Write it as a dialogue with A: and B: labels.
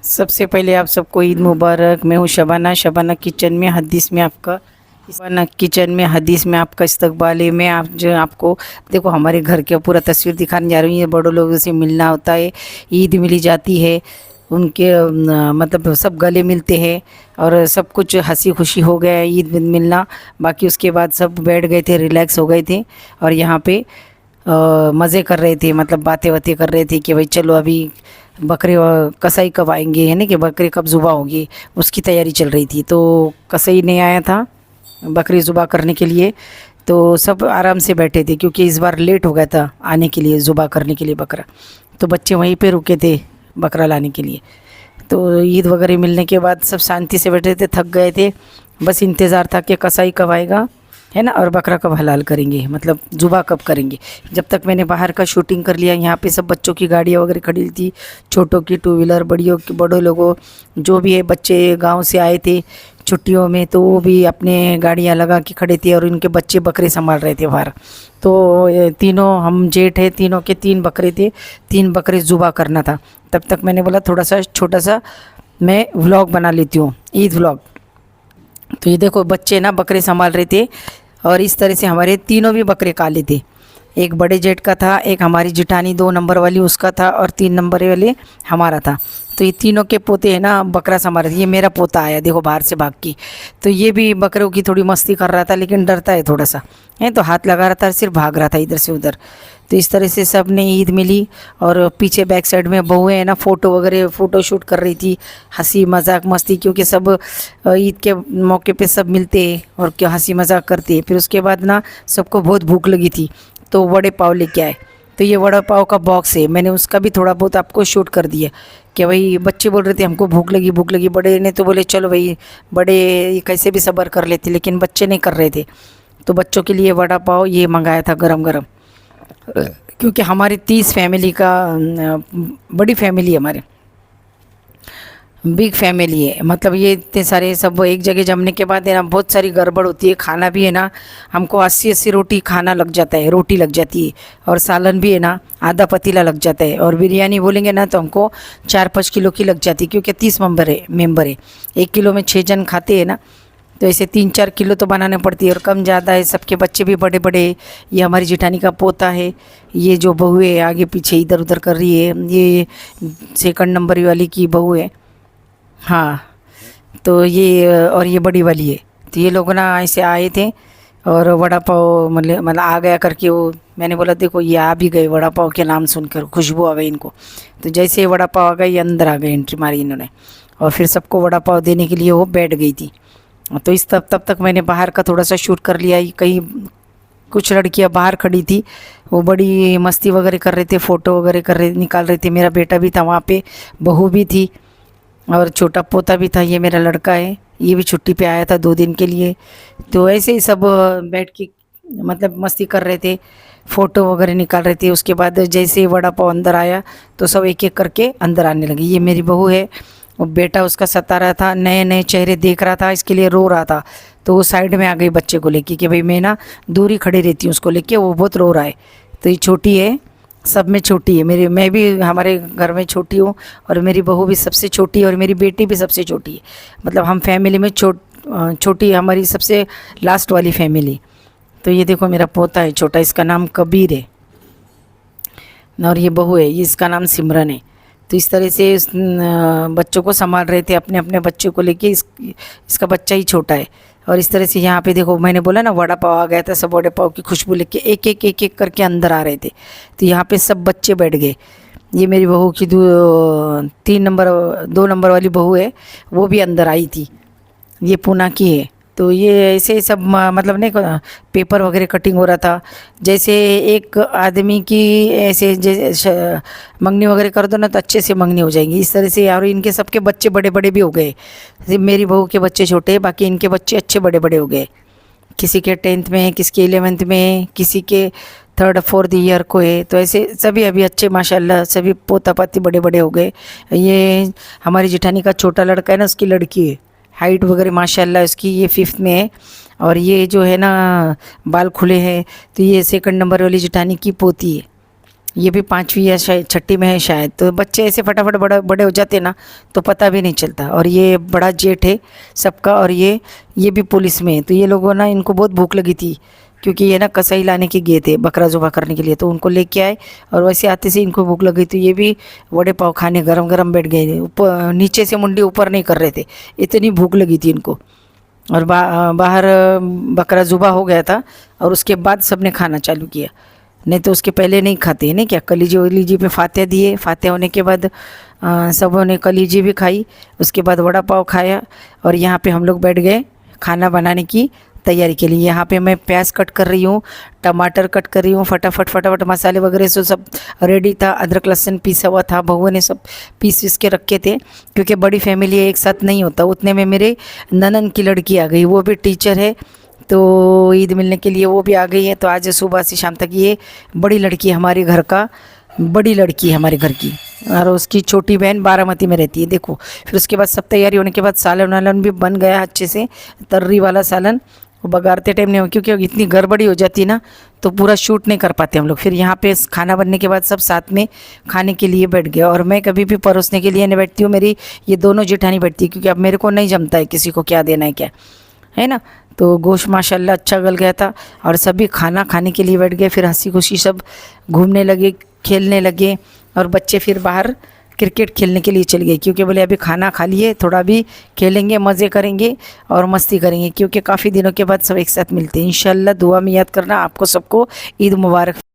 A: सबसे पहले आप सबको ईद मुबारक। मैं हूँ शबाना। शबाना किचन में हदीस में आपका इस्तकबाल है। मैं आप जो आपको देखो हमारे घर के पूरा तस्वीर दिखाने जा रही हूँ। ये बड़ों लोगों से मिलना होता है, ईद मिली जाती है उनके मतलब सब गले मिलते हैं और सब कुछ हंसी खुशी हो गया है ईद मिलना। बाकी उसके बाद सब बैठ गए थे, रिलैक्स हो गए थे और यहाँ पे मज़े कर रहे थे, मतलब बातें बातें कर रहे थे कि भाई चलो अभी बकरे कसाई कब आएंगे, है ना, कि बकरे कब ज़ुबा होगी, उसकी तैयारी चल रही थी। तो कसाई नहीं आया था बकरी ज़ुबा करने के लिए, तो सब आराम से बैठे थे क्योंकि इस बार लेट हो गया था आने के लिए ज़ुबा करने के लिए बकरा। तो बच्चे वहीं पे रुके थे बकरा लाने के लिए। तो ईद वगैरह मिलने के बाद सब शांति से बैठे थे, थक गए थे, बस इंतज़ार था कि कसाई कब आएगा, है ना, और बकरा कब हलाल करेंगे, मतलब ज़ुबा कब करेंगे। जब तक मैंने बाहर का शूटिंग कर लिया। यहाँ पे सब बच्चों की गाड़ियाँ वगैरह खड़ी थी, छोटों की टू व्हीलर, बड़ियों की, बड़ों लोगों जो भी है, बच्चे गांव से आए थे छुट्टियों में, तो वो भी अपने गाड़ियाँ लगा के खड़े थे और उनके बच्चे बकरे संभाल रहे थे बाहर। तो ये तीनों हम जेठ है, तीनों के 3 बकरे थे, 3 बकरे ज़ुबा करना था। तब तक मैंने बोला थोड़ा सा छोटा सा मैं व्लॉग बना लेती हूँ, ईद व्लॉग। तो ये देखो बच्चे ना बकरे संभाल रहे थे और इस तरह से हमारे तीनों भी बकरे काले थे। एक बड़े जेठ का था, एक हमारी जिठानी 2 नंबर वाली उसका था और 3 नंबर वाले हमारा था। तो ये तीनों के पोते हैं ना बकरा संभाल रहे थे। ये मेरा पोता आया देखो बाहर से भाग के, तो ये भी बकरों की थोड़ी मस्ती कर रहा था, लेकिन डरता है थोड़ा सा, है, तो हाथ लगा रहा था, सिर्फ भाग रहा था इधर से उधर। तो इस तरह से सब ने ईद मिली। और पीछे बैक साइड में बहुएं है ना फ़ोटो वगैरह फ़ोटो शूट कर रही थी, हंसी मजाक मस्ती, क्योंकि सब ईद के मौके पे सब मिलते हैं और क्या हंसी मजाक करते हैं। फिर उसके बाद ना सबको बहुत भूख लगी थी, तो वड़े पाव लेके आए। तो ये वड़ा पाव का बॉक्स है, मैंने उसका भी थोड़ा बहुत आपको शूट कर दिया कि भाई बच्चे बोल रहे थे हमको भूख लगी भूख लगी। बड़े ने तो बोले चलो भाई, बड़े कैसे भी सब्र कर लेते, लेकिन बच्चे नहीं कर रहे थे। तो बच्चों के लिए वड़ा पाव ये मंगाया था गरम गरम, क्योंकि हमारी 30 फैमिली का बड़ी फैमिली है हमारे, बिग फैमिली है। मतलब ये इतने सारे सब एक जगह जमने के बाद है ना बहुत सारी गड़बड़ होती है। खाना भी है ना हमको 80-80 रोटी खाना लग जाता है, रोटी लग जाती है, और सालन भी है ना आधा पतीला लग जाता है, और बिरयानी बोलेंगे ना तो हमको 4-5 किलो की लग जाती है, क्योंकि 30 मेंबर है। 1 किलो में 6 जन खाते हैं ना, तो ऐसे 3-4 किलो तो बनाने पड़ती है, और कम ज़्यादा है। सबके बच्चे भी बड़े बड़े। ये हमारी जिठानी का पोता है, ये जो बहू है आगे पीछे इधर उधर कर रही है, ये 2 नंबर वाली की बहू है, हाँ। तो ये और ये बड़ी वाली है। तो ये लोग ना ऐसे आए थे और वड़ा पाव मतलब आ गया करके, वो मैंने बोला देखो ये आ भी गए, वड़ा पाव के नाम सुनकर खुशबू आ गई इनको। तो जैसे वड़ा पाव आ गई, अंदर आ गए, एंट्री मारी इन्होंने, और फिर सबको वड़ा पाव देने के लिए वो बैठ गई थी। तो इस तब तक मैंने बाहर का थोड़ा सा शूट कर लिया। कहीं कुछ लड़कियां बाहर खड़ी थी, वो बड़ी मस्ती वगैरह कर रहे थे, फ़ोटो वगैरह कर रहे निकाल रहे थे। मेरा बेटा भी था वहाँ पे, बहू भी थी और छोटा पोता भी था। ये मेरा लड़का है, ये भी छुट्टी पे आया था 2 दिन के लिए। तो ऐसे ही सब बैठ के मतलब मस्ती कर रहे थे, फ़ोटो वगैरह निकाल रहे थे। उसके बाद जैसे ही वड़ा पाव अंदर आया तो सब एक एक करके अंदर आने लगे। ये मेरी बहू है, वो बेटा उसका सता रहा था, नए नए चेहरे देख रहा था, इसके लिए रो रहा था। तो वो साइड में आ गई बच्चे को लेके कि भाई मैं ना दूरी खड़ी रहती हूँ उसको लेके, वो बहुत रो रहा है। तो ये छोटी है, सब में छोटी है मेरी, मैं भी हमारे घर में छोटी हूँ, और मेरी बहू भी सबसे छोटी है, और मेरी बेटी भी सबसे छोटी है। मतलब हम फैमिली में छोटी हमारी सबसे लास्ट वाली फैमिली। तो ये देखो मेरा पोता है छोटा, इसका नाम कबीर है, और ये बहू है, ये इसका नाम सिमरन है। तो इस तरह से बच्चों को संभाल रहे थे, अपने अपने बच्चों को लेके। इसका बच्चा ही छोटा है। और इस तरह से यहाँ पे देखो, मैंने बोला ना वड़ा पाव आ गया था, सब वड़े पाव की खुशबू लेके एक एक एक एक करके अंदर आ रहे थे। तो यहाँ पे सब बच्चे बैठ गए। ये मेरी बहू की 2 नंबर वाली बहू है, वो भी अंदर आई थी, ये पूना की है। तो ये ऐसे सब मतलब नहीं पेपर वगैरह कटिंग हो रहा था। जैसे एक आदमी की ऐसे जैसे मंगनी वगैरह कर दो ना तो अच्छे से मंगनी हो जाएंगी, इस तरह से। और इनके सबके बच्चे बड़े बड़े भी हो गए। मेरी बहू के बच्चे छोटे, बाकी इनके बच्चे अच्छे बड़े बड़े हो गए। किसी के 10th में, किसी के 11th में, किसी के 3rd-4th ईयर को है। तो ऐसे सभी अभी अच्छे माशाल्लाह सभी पोता पाती बड़े बड़े हो गए। ये हमारी जिठानी का छोटा लड़का है ना, उसकी लड़की है, हाइट वगैरह माशाल्लाह उसकी, ये 5th में है। और ये जो है ना बाल खुले हैं, तो ये 2 नंबर वाली जिठानी की पोती है। ये भी 5वीं या शायद 6ठी में है शायद। तो बच्चे ऐसे फटाफट बड़ा बड़े हो जाते ना, तो पता भी नहीं चलता। और ये बड़ा जेठ है सबका, और ये भी पुलिस में है। तो ये लोगों ना, इनको बहुत भूख लगी थी, क्योंकि ये ना कसाई लाने के गए थे बकरा ज़ुबा करने के लिए, तो उनको लेके आए। और वैसे आते से इनको भूख लगी, तो ये भी वड़े पाव खाने गरम गरम बैठ गए। ऊपर नीचे से मुंडी ऊपर नहीं कर रहे थे, इतनी भूख लगी थी इनको। और बाहर बकरा ज़ुबा हो गया था, और उसके बाद सबने खाना चालू किया। नहीं तो उसके पहले नहीं खाते हैं, नहीं क्या। कलीजी वलीजी पे फातिहा दिए, फातिहा होने के बाद सबों ने कलीजी भी खाई, उसके बाद वड़ा पाव खाया। और यहाँ पे हम लोग बैठ गए खाना बनाने की तैयारी के लिए। यहाँ पे मैं प्याज कट कर रही हूँ, टमाटर कट कर रही हूँ, फटाफट फटाफट मसाले वगैरह से सब रेडी था। अदरक लहसुन पीसा हुआ था, बहू ने सब पीस के रखे थे, क्योंकि बड़ी फैमिली है, एक साथ नहीं होता। उतने में मेरे ननन की लड़की आ गई, वो भी टीचर है, तो ईद मिलने के लिए वो भी आ गई है। तो आज सुबह से शाम तक ये बड़ी लड़की हमारे घर का, बड़ी लड़की है हमारे घर की, और उसकी छोटी बहन बारामती में रहती है। देखो, फिर उसके बाद सब तैयारी होने के बाद सालन वालन भी बन गया अच्छे से, तर्री वाला सालन। वो बघारते टाइम नहीं हो, क्योंकि इतनी गड़बड़ी हो जाती है ना, तो पूरा शूट नहीं कर पाते हम लोग। फिर यहाँ पे खाना बनने के बाद सब साथ में खाने के लिए बैठ गए। और मैं कभी भी परोसने के लिए नहीं बैठती हूँ, मेरी ये दोनों जेठानी बैठती है, क्योंकि अब मेरे को नहीं जमता है किसी को क्या देना है क्या है ना। तो गोश्त माशाल्लाह अच्छा गल गया था, और सभी खाना खाने के लिए बैठ गए। फिर हंसी खुशी सब घूमने लगे, खेलने लगे। और बच्चे फिर बाहर क्रिकेट खेलने के लिए चले गए, क्योंकि बोले अभी खाना खा लिए, थोड़ा भी खेलेंगे, मज़े करेंगे और मस्ती करेंगे, क्योंकि काफ़ी दिनों के बाद सब एक साथ मिलते हैं। इंशाल्लाह दुआ में याद करना। आपको सबको ईद मुबारक।